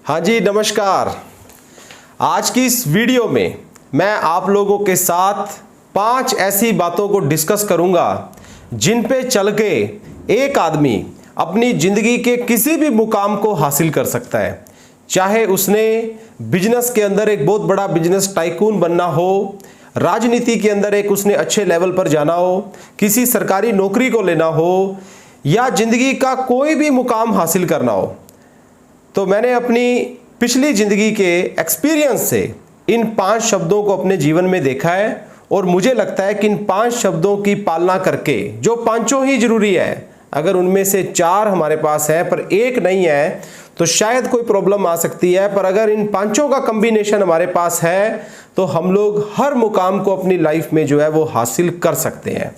हाँ जी, नमस्कार। आज की इस वीडियो में मैं आप लोगों के साथ 5 ऐसी बातों को डिस्कस करूंगा जिन पे चल के एक आदमी अपनी ज़िंदगी के किसी भी मुकाम को हासिल कर सकता है। चाहे उसने बिजनेस के अंदर एक बहुत बड़ा बिजनेस टाइकून बनना हो, राजनीति के अंदर एक उसने अच्छे लेवल पर जाना हो, किसी सरकारी नौकरी को लेना हो या ज़िंदगी का कोई भी मुकाम हासिल करना हो। तो मैंने अपनी पिछली ज़िंदगी के एक्सपीरियंस से इन 5 शब्दों को अपने जीवन में देखा है और मुझे लगता है कि इन 5 शब्दों की पालना करके, जो पांचों ही जरूरी है, अगर उनमें से 4 हमारे पास है पर एक नहीं है तो शायद कोई प्रॉब्लम आ सकती है। पर अगर इन पांचों का कॉम्बिनेशन हमारे पास है तो हम लोग हर मुकाम को अपनी लाइफ में जो है वो हासिल कर सकते हैं।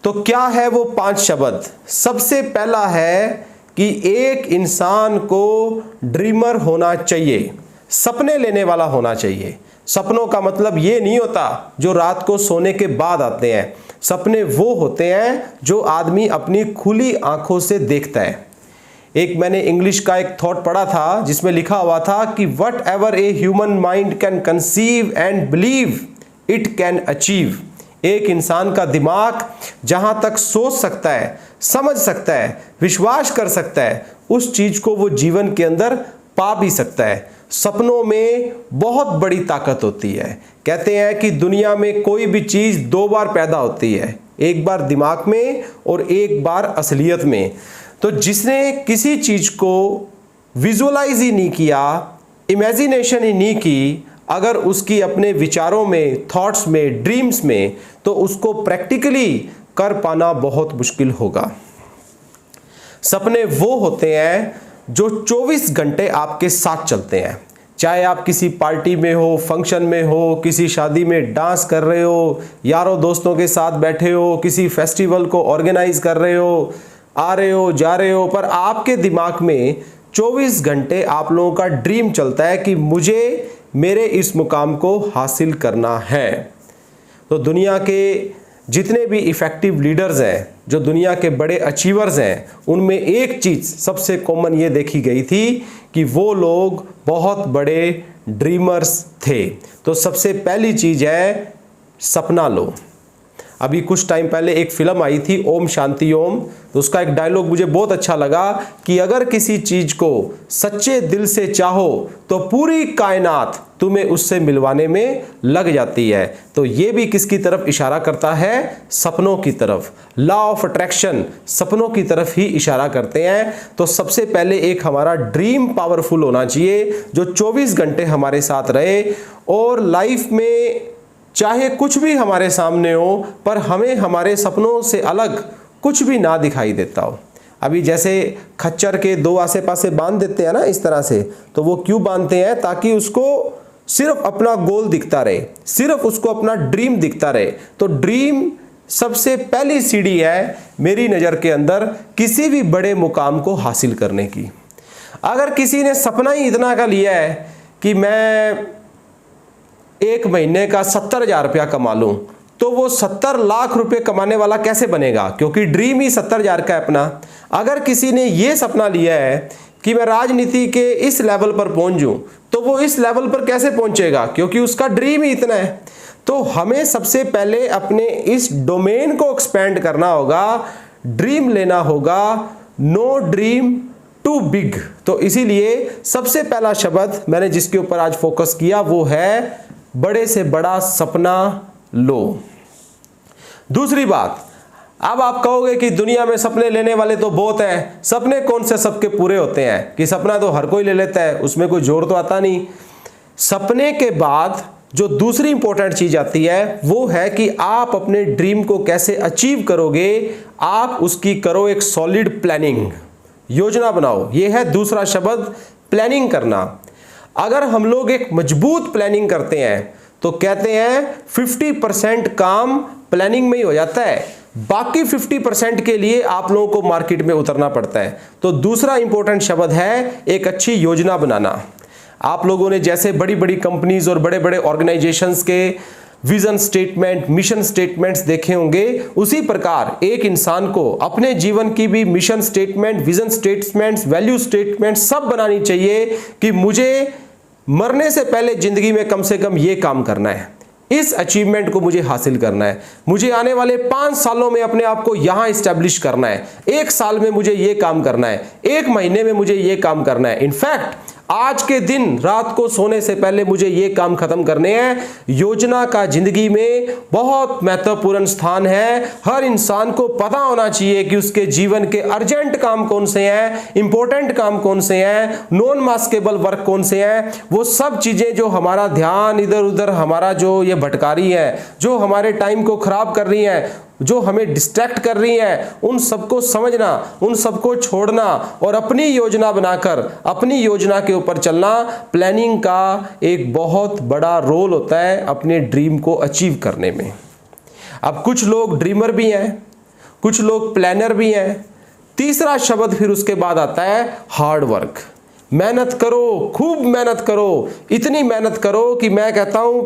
तो क्या है वो 5 शब्द? सबसे पहला है कि एक इंसान को ड्रीमर होना चाहिए, सपने लेने वाला होना चाहिए। सपनों का मतलब ये नहीं होता जो रात को सोने के बाद आते हैं। सपने वो होते हैं जो आदमी अपनी खुली आंखों से देखता है। एक मैंने इंग्लिश का एक थॉट पढ़ा था जिसमें लिखा हुआ था कि what ever a human mind can conceive and believe it can achieve. एक इंसान का दिमाग जहां तक सोच सकता है, समझ सकता है, विश्वास कर सकता है, उस चीज को वो जीवन के अंदर पा भी सकता है। सपनों में बहुत बड़ी ताकत होती है। कहते हैं कि दुनिया में कोई भी चीज 2 बार पैदा होती है, एक बार दिमाग में और एक बार असलियत में। तो जिसने किसी चीज को विजुअलाइज ही नहीं किया, इमेजिनेशन ही नहीं की, अगर उसकी अपने विचारों में, थॉट्स में, ड्रीम्स में, तो उसको प्रैक्टिकली कर पाना बहुत मुश्किल होगा। सपने वो होते हैं जो 24 घंटे आपके साथ चलते हैं। चाहे आप किसी पार्टी में हो, फंक्शन में हो, किसी शादी में डांस कर रहे हो, यारों दोस्तों के साथ बैठे हो, किसी फेस्टिवल को ऑर्गेनाइज कर रहे हो, आ रहे हो, जा रहे हो, पर आपके दिमाग में 24 घंटे आप लोगों का ड्रीम चलता है कि मुझे मेरे इस मुकाम को हासिल करना है। तो दुनिया के जितने भी इफ़ेक्टिव लीडर्स हैं, जो दुनिया के बड़े अचीवर्स हैं, उनमें एक चीज़ सबसे कॉमन ये देखी गई थी कि वो लोग बहुत बड़े ड्रीमर्स थे। तो सबसे पहली चीज़ है सपना लो। अभी कुछ टाइम पहले एक फिल्म आई थी ओम शांति ओम, तो उसका एक डायलॉग मुझे बहुत अच्छा लगा कि अगर किसी चीज को सच्चे दिल से चाहो तो पूरी कायनात तुम्हें उससे मिलवाने में लग जाती है। तो ये भी किसकी तरफ इशारा करता है? सपनों की तरफ। लॉ ऑफ अट्रैक्शन सपनों की तरफ ही इशारा करते हैं। तो सबसे पहले एक हमारा ड्रीम पावरफुल होना चाहिए जो 24 घंटे हमारे साथ रहे और लाइफ में चाहे कुछ भी हमारे सामने हो पर हमें हमारे सपनों से अलग कुछ भी ना दिखाई देता हो। अभी जैसे खच्चर के 2 आसे पासे बांध देते हैं ना, इस तरह से, तो वो क्यों बांधते हैं? ताकि उसको सिर्फ अपना गोल दिखता रहे, सिर्फ उसको अपना ड्रीम दिखता रहे। तो ड्रीम सबसे पहली सीढ़ी है मेरी नज़र के अंदर किसी भी बड़े मुकाम को हासिल करने की। अगर किसी ने सपना ही इतना का लिया है कि मैं 1 महीने का 70,000 रुपया कमा लूं, तो वो 70 लाख रुपए कमाने वाला कैसे बनेगा? क्योंकि ड्रीम ही 70,000 का है अपना। अगर किसी ने ये सपना लिया है कि मैं राजनीति के इस लेवल पर पहुंच जाऊं, तो वो इस लेवल पर कैसे पहुंचेगा? क्योंकि उसका ड्रीम ही इतना है। तो हमें सबसे पहले अपने इस डोमेन को एक्सपेंड करना होगा, ड्रीम लेना होगा। No dream too big. तो इसीलिए सबसे पहला शब्द मैंने जिसके ऊपर आज फोकस किया वो है बड़े से बड़ा सपना लो। दूसरी बात, अब आप कहोगे कि दुनिया में सपने लेने वाले तो बहुत हैं, सपने कौन से सबके पूरे होते हैं? कि सपना तो हर कोई ले लेता है, उसमें कोई जोर तो आता नहीं। सपने के बाद जो दूसरी इंपॉर्टेंट चीज आती है वो है कि आप अपने ड्रीम को कैसे अचीव करोगे। आप उसकी करो एक सॉलिड प्लानिंग, योजना बनाओ। यह है दूसरा शब्द, प्लानिंग करना। अगर हम लोग एक मजबूत प्लानिंग करते हैं तो कहते हैं 50% काम प्लानिंग में ही हो जाता है, बाकी 50% के लिए आप लोगों को मार्केट में उतरना पड़ता है। तो दूसरा इंपॉर्टेंट शब्द है एक अच्छी योजना बनाना। आप लोगों ने जैसे बड़ी बड़ी कंपनीज और बड़े बड़े ऑर्गेनाइजेशंस के विजन स्टेटमेंट, मिशन स्टेटमेंट्स देखे होंगे, उसी प्रकार एक इंसान को अपने जीवन की भी mission statement, vision statements, value statement सब बनानी चाहिए कि मुझे मरने से पहले जिंदगी में कम से कम ये काम करना है, इस अचीवमेंट को मुझे हासिल करना है, मुझे आने वाले 5 सालों में अपने आप को यहां इस्टेब्लिश करना है, 1 साल में मुझे ये काम करना है, 1 महीने में मुझे ये काम करना है। इनफैक्ट आज के दिन रात को सोने से पहले मुझे ये काम खत्म करने हैं। योजना का जिंदगी में बहुत महत्वपूर्ण स्थान है। हर इंसान को पता होना चाहिए कि उसके जीवन के अर्जेंट काम कौन से हैं, इंपॉर्टेंट काम कौन से हैं, नॉन मास्केबल वर्क कौन से हैं। वो सब चीजें जो हमारा ध्यान इधर उधर हमारा जो ये भटका रही है, जो हमारे टाइम को खराब कर रही है, जो हमें डिस्ट्रैक्ट कर रही है, उन सबको समझना, उन सबको छोड़ना और अपनी योजना बनाकर अपनी योजना के ऊपर चलना। प्लानिंग का एक बहुत बड़ा रोल होता है अपने ड्रीम को अचीव करने में। अब कुछ लोग ड्रीमर भी हैं, कुछ लोग प्लानर भी हैं। तीसरा शब्द फिर उसके बाद आता है हार्ड वर्क। मेहनत करो, खूब मेहनत करो, इतनी मेहनत करो कि मैं कहता हूं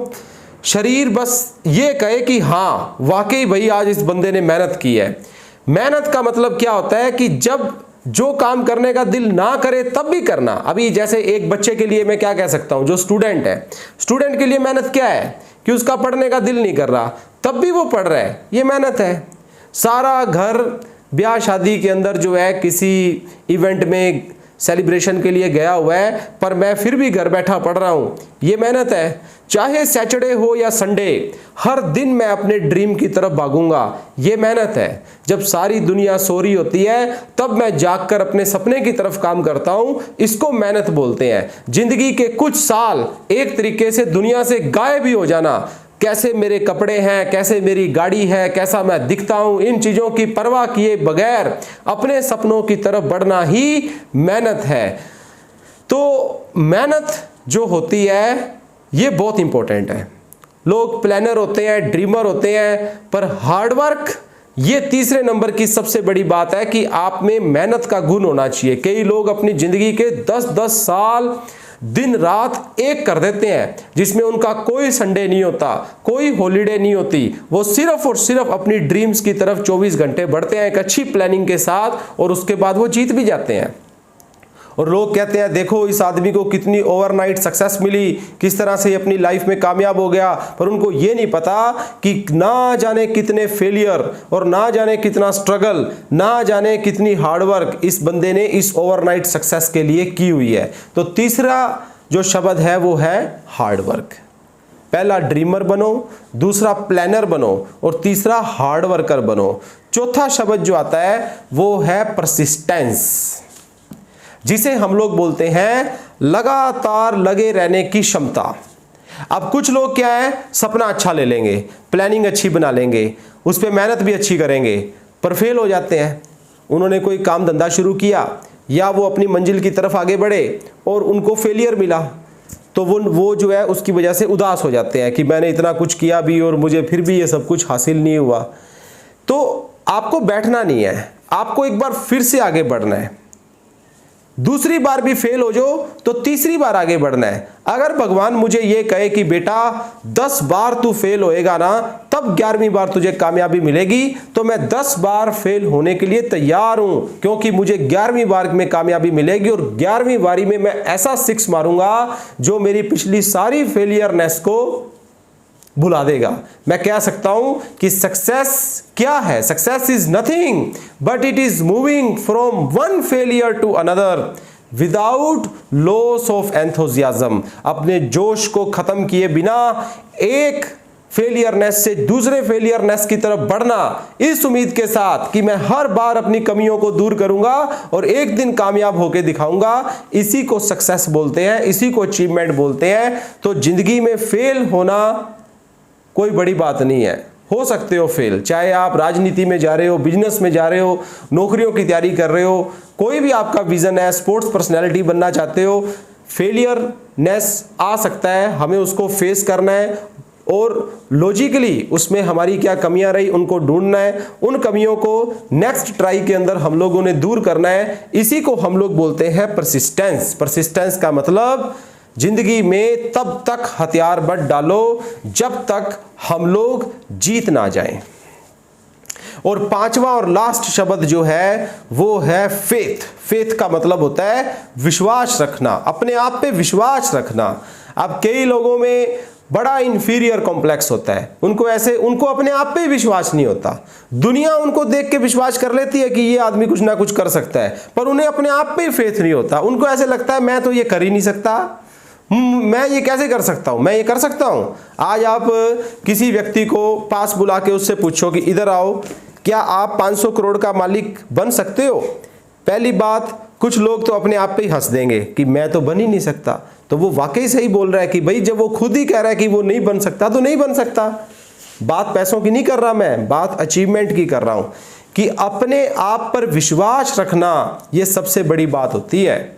शरीर बस ये कहे कि हाँ वाकई भाई आज इस बंदे ने मेहनत की है। मेहनत का मतलब क्या होता है कि जब जो काम करने का दिल ना करे तब भी करना। अभी जैसे एक बच्चे के लिए मैं क्या कह सकता हूं, जो स्टूडेंट है, स्टूडेंट के लिए मेहनत क्या है कि उसका पढ़ने का दिल नहीं कर रहा तब भी वो पढ़ रहा है, ये मेहनत है। सारा घर ब्याह शादी के अंदर जो है किसी इवेंट में सेलिब्रेशन के लिए गया हुआ है पर मैं फिर भी घर बैठा पढ़ रहा हूं, ये मेहनत है। चाहे सैटरडे हो या संडे, हर दिन मैं अपने ड्रीम की तरफ भागूंगा, ये मेहनत है। जब सारी दुनिया सो रही होती है तब मैं जागकर अपने सपने की तरफ काम करता हूं, इसको मेहनत बोलते हैं। जिंदगी के कुछ साल एक तरीके से दुनिया से गायब ही हो जाना, कैसे मेरे कपड़े हैं, कैसे मेरी गाड़ी है, कैसा मैं दिखता हूं, इन चीजों की परवाह किए बगैर अपने सपनों की तरफ बढ़ना ही मेहनत है। तो मेहनत जो होती है ये बहुत इंपॉर्टेंट है। लोग प्लानर होते हैं, ड्रीमर होते हैं, पर हार्डवर्क ये तीसरे नंबर की सबसे बड़ी बात है कि आप में मेहनत का गुण होना चाहिए। कई लोग अपनी जिंदगी के 10-10 साल दिन रात एक कर देते हैं, जिसमें उनका कोई संडे नहीं होता, कोई हॉलीडे नहीं होती। वो सिर्फ और सिर्फ अपनी ड्रीम्स की तरफ 24 घंटे बढ़ते हैं एक अच्छी प्लानिंग के साथ, और उसके बाद वो जीत भी जाते हैं। और लोग कहते हैं देखो इस आदमी को कितनी ओवरनाइट सक्सेस मिली, किस तरह से अपनी लाइफ में कामयाब हो गया, पर उनको ये नहीं पता कि ना जाने कितने फेलियर और ना जाने कितना स्ट्रगल, ना जाने कितनी हार्डवर्क इस बंदे ने इस ओवरनाइट सक्सेस के लिए की हुई है। तो तीसरा जो शब्द है वो है हार्डवर्क। पहला ड्रीमर बनो, दूसरा प्लानर बनो और तीसरा हार्डवर्कर बनो। चौथा शब्द जो आता है वो है परसिस्टेंस, जिसे हम लोग बोलते हैं लगातार लगे रहने की क्षमता। अब कुछ लोग क्या है, सपना अच्छा ले लेंगे, प्लानिंग अच्छी बना लेंगे, उस पर मेहनत भी अच्छी करेंगे, पर फेल हो जाते हैं। उन्होंने कोई काम धंधा शुरू किया या वो अपनी मंजिल की तरफ आगे बढ़े और उनको फेलियर मिला, तो वो जो है उसकी वजह से उदास हो जाते हैं कि मैंने इतना कुछ किया भी और मुझे फिर भी ये सब कुछ हासिल नहीं हुआ। तो आपको बैठना नहीं है, आपको एक बार फिर से आगे बढ़ना है। दूसरी बार भी फेल हो जाओ तो तीसरी बार आगे बढ़ना है। अगर भगवान मुझे ये कहे कि बेटा 10 बार तू फेल होएगा ना तब 11वीं बार तुझे कामयाबी मिलेगी, तो मैं 10 बार फेल होने के लिए तैयार हूं, क्योंकि मुझे 11वीं बार में कामयाबी मिलेगी और 11वीं बारी में मैं ऐसा 6 मारूंगा जो मेरी पिछली सारी फेलियरनेस को भुला देगा। मैं कह सकता हूं कि सक्सेस क्या है? Success is nothing but it is moving from one failure to another without loss of enthusiasm. अपने जोश को खत्म किए बिना एक फेलियरनेस से दूसरे फेलियरनेस की तरफ बढ़ना, इस उम्मीद के साथ कि मैं हर बार अपनी कमियों को दूर करूंगा और एक दिन कामयाब होकर दिखाऊंगा, इसी को सक्सेस बोलते हैं, इसी को अचीवमेंट बोलते हैं। तो जिंदगी में फेल होना कोई बड़ी बात नहीं है। हो सकते हो फेल, चाहे आप राजनीति में जा रहे हो, बिजनेस में जा रहे हो, नौकरियों की तैयारी कर रहे हो, कोई भी आपका विजन है, स्पोर्ट्स पर्सनैलिटी बनना चाहते हो, फेलियरनेस आ सकता है, हमें उसको फेस करना है और लॉजिकली उसमें हमारी क्या कमियां रही उनको ढूंढना है, उन कमियों को नेक्स्ट ट्राई के अंदर हम लोगों ने दूर करना है। इसी को हम लोग बोलते हैं परसिस्टेंस। परसिस्टेंस का मतलब जिंदगी में तब तक हथियार मत डालो जब तक हम लोग जीत ना जाएं। और पांचवा और लास्ट शब्द जो है वो है फेथ। फेथ का मतलब होता है विश्वास रखना, अपने आप पे विश्वास रखना। अब कई लोगों में बड़ा इंफीरियर कॉम्प्लेक्स होता है, उनको अपने आप पे विश्वास नहीं होता। दुनिया उनको देख के विश्वास कर लेती है कि ये आदमी कुछ ना कुछ कर सकता है, पर उन्हें अपने आप पे फेथ नहीं होता। उनको ऐसे लगता है मैं तो ये कर ही नहीं सकता, मैं ये कैसे कर सकता हूं, मैं ये कर सकता हूं। आज आप किसी व्यक्ति को पास बुला के उससे पूछो कि इधर आओ, क्या आप 500 करोड़ का मालिक बन सकते हो? पहली बात, कुछ लोग तो अपने आप पे ही हंस देंगे कि मैं तो बन ही नहीं सकता। तो वो वाकई सही बोल रहा है कि भाई जब वो खुद ही कह रहा है कि वो नहीं बन सकता तो नहीं बन सकता। बात पैसों की नहीं कर रहा, मैं बात अचीवमेंट की कर रहा हूं कि अपने आप पर विश्वास रखना ये सबसे बड़ी बात होती है।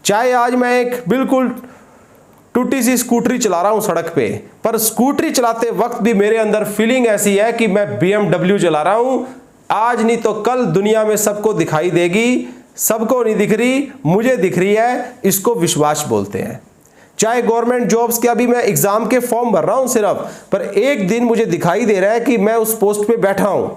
चाहे आज मैं एक बिल्कुल टूटी सी स्कूटरी चला रहा हूं सड़क पे, पर स्कूटरी चलाते वक्त भी मेरे अंदर फीलिंग ऐसी है कि मैं BMW चला रहा हूं, आज नहीं तो कल दुनिया में सबको दिखाई देगी। सबको नहीं दिख रही, मुझे दिख रही है, इसको विश्वास बोलते हैं। चाहे गवर्नमेंट जॉब्स के अभी मैं एग्जाम के फॉर्म भर रहा हूं सिर्फ, पर एक दिन मुझे दिखाई दे रहा है कि मैं उस पोस्ट पे बैठा हूं,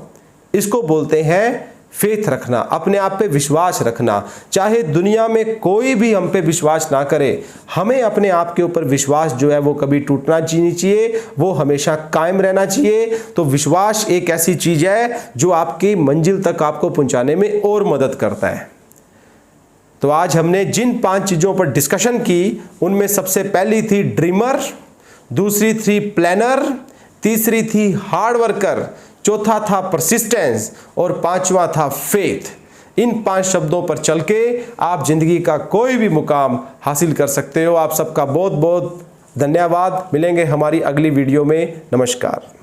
इसको बोलते हैं फेथ रखना, अपने आप पे विश्वास रखना। चाहे दुनिया में कोई भी हम पे विश्वास ना करे, हमें अपने आप के ऊपर विश्वास जो है वो कभी टूटना नहीं चाहिए, वो हमेशा कायम रहना चाहिए। तो विश्वास एक ऐसी चीज है जो आपकी मंजिल तक आपको पहुंचाने में और मदद करता है। तो आज हमने जिन 5 चीजों पर डिस्कशन की, उनमें सबसे पहली थी ड्रीमर, दूसरी थी प्लानर, तीसरी थी हार्ड वर्कर, चौथा था परसिस्टेंस और पांचवा था फेथ। इन 5 शब्दों पर चल के आप जिंदगी का कोई भी मुकाम हासिल कर सकते हो। आप सबका बहुत बहुत धन्यवाद। मिलेंगे हमारी अगली वीडियो में। नमस्कार।